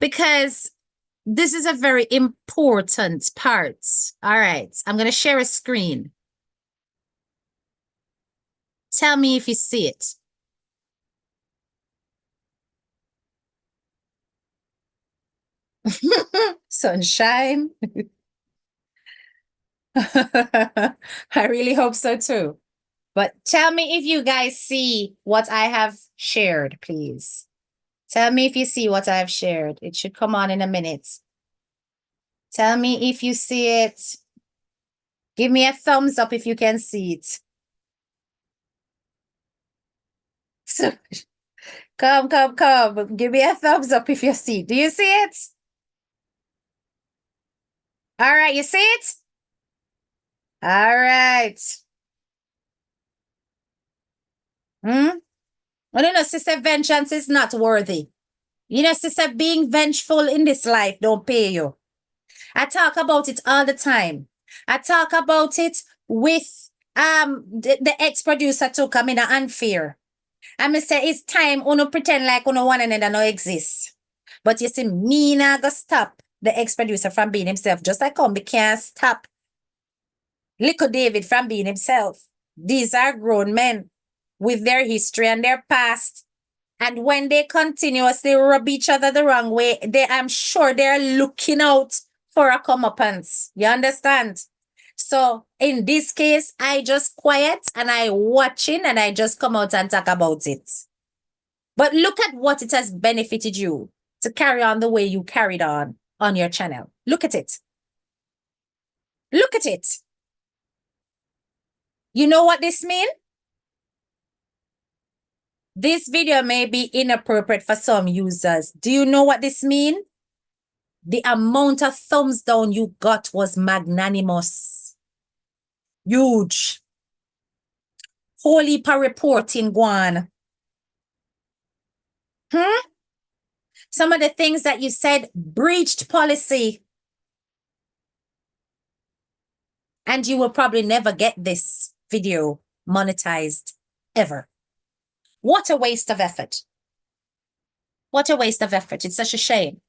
Because this is a very important part. All right. I'm going to share a screen. Tell me if you see it. Sunshine. I really hope so too. But tell me if you guys see what I have shared, please. Tell me if you see what I have shared. It should come on in a minute. Tell me if you see it. Give me a thumbs up if you can see it. So, come. Give me a thumbs up if you see it. Do you see it? All right, you see it? All right. No, sister, vengeance is not worthy. You know, sister, being vengeful in this life don't pay you. I talk about it all the time. I talk about it with the ex-producer too, coming unfair. And me say it's time uno pretend like uno one another no exist. But you see, me not go stop the ex-producer from being himself. Just like we can't stop Likkle David from being himself. These are grown men with their history and their past. And when they continuously rub each other the wrong way, I'm sure they're looking out for a comeuppance. You understand? So in this case, I just quiet and I watching and I just come out and talk about it. But look at what it has benefited you to carry on the way you carried on your channel. Look at it. Look at it. You know what this means? This video may be inappropriate for some users. Do you know what this means? The amount of thumbs down you got was magnanimous. Huge. Holy pa reporting, Guan. Some of the things that you said breached policy. And you will probably never get this video monetized ever. What a waste of effort. What a waste of effort. It's such a shame.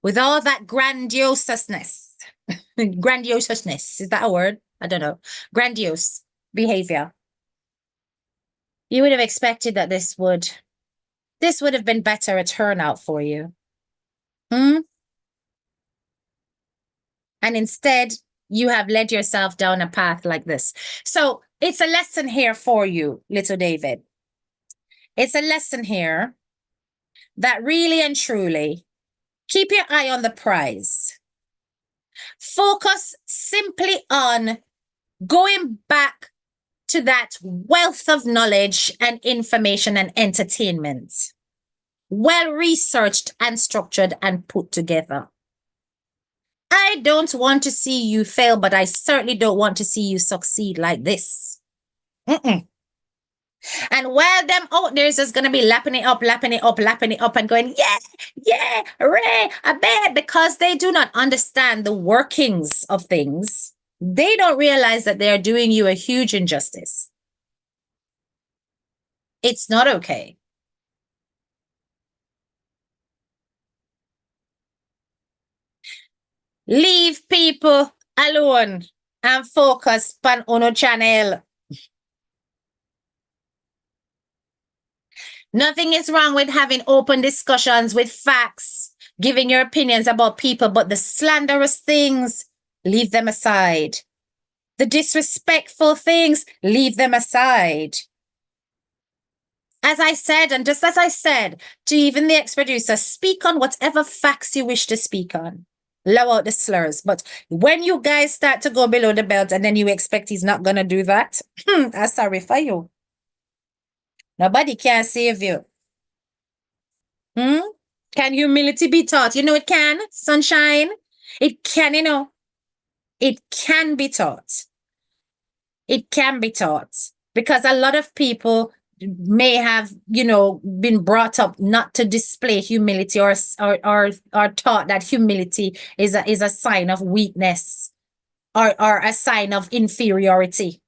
With all that grandioseness, is that a word? I don't know. Grandiose behavior. You would have expected that this would have been better a turnout for you. And instead, you have led yourself down a path like this. So it's a lesson here for you, little David. It's a lesson here that really and truly keep your eye on the prize. Focus simply on going back to that wealth of knowledge and information and entertainment. Well researched and structured and put together. I don't want to see you fail, but I certainly don't want to see you succeed like this. Mm-mm. And while them out there's just going to be lapping it up, and going, yeah, hooray, I bet, because they do not understand the workings of things. They don't realize that they are doing you a huge injustice. It's not okay. Leave people alone and focus on Uno channel. Nothing is wrong with having open discussions with facts, giving your opinions about people, but the slanderous things, leave them aside. The disrespectful things, leave them aside. As I said, and just as I said to even the ex-producer, speak on whatever facts you wish to speak on. Lower out the slurs. But when you guys start to go below the belt and then you expect he's not going to do that, I'm sorry for you. Nobody can save you. Can humility be taught? You know it can, sunshine. It can, it can be taught. It can be taught. Because a lot of people may have, been brought up not to display humility or taught that humility is a sign of weakness or a sign of inferiority.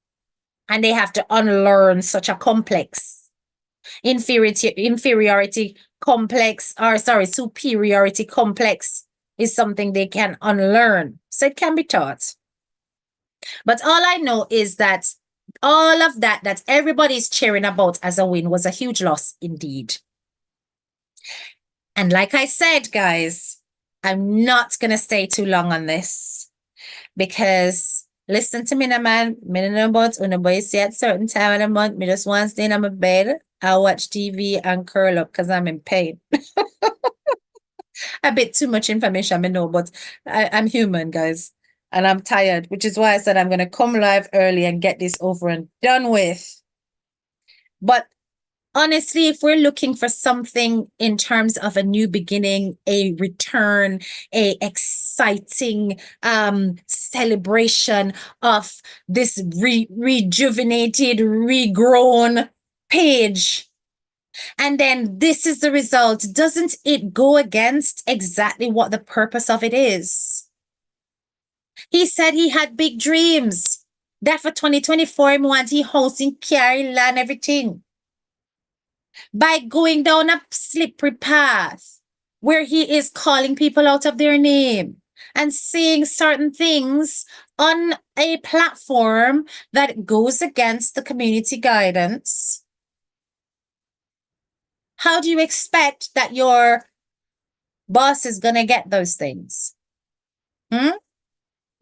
And they have to unlearn such a complex superiority complex is something they can unlearn. So it can be taught. But all I know is that all of that everybody's cheering about as a win was a huge loss indeed. And like I said, guys, I'm not going to stay too long on this because listen to me now, man. Me don't know about when the boys say at certain time of the month, me just want to stay in my bed. I watch TV and curl up because I'm in pain. A bit too much information, I know, but I'm human, guys. And I'm tired, which is why I said I'm going to come live early and get this over and done with. But honestly, if we're looking for something in terms of a new beginning, a return, a exciting celebration of this rejuvenated, regrown page, and then this is the result, doesn't it go against exactly what the purpose of it is? He said he had big dreams. That for 2024, he wants he hosting Carrie land everything. By going down a slippery path where he is calling people out of their name and saying certain things on a platform that goes against the community guidance. How do you expect that your boss is going to get those things?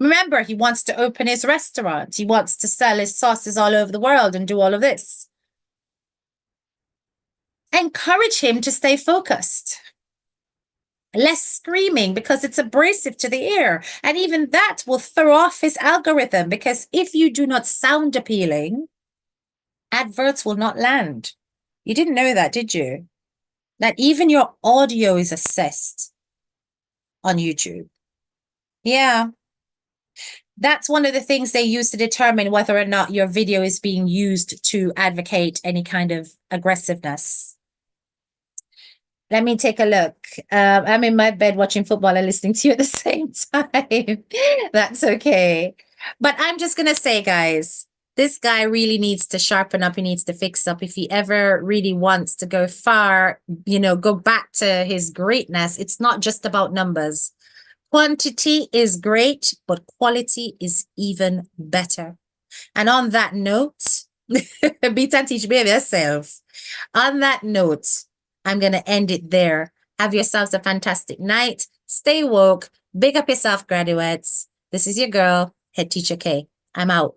Remember, he wants to open his restaurant. He wants to sell his sauces all over the world and do all of this. Encourage him to stay focused. Less screaming because it's abrasive to the ear. And even that will throw off his algorithm because if you do not sound appealing, adverts will not land. You didn't know that, did you? That even your audio is assessed on YouTube. Yeah. That's one of the things they use to determine whether or not your video is being used to advocate any kind of aggressiveness. Let me take a look. I'm in my bed watching football and listening to you at the same time. That's okay. But I'm just going to say, guys, this guy really needs to sharpen up. He needs to fix up. If he ever really wants to go far, go back to his greatness, it's not just about numbers. Quantity is great, but quality is even better. And on that note, beat and teach baby yourself. On that note, I'm going to end it there. Have yourselves a fantastic night. Stay woke. Big up yourself, graduates. This is your girl, Head Teacher K. I'm out.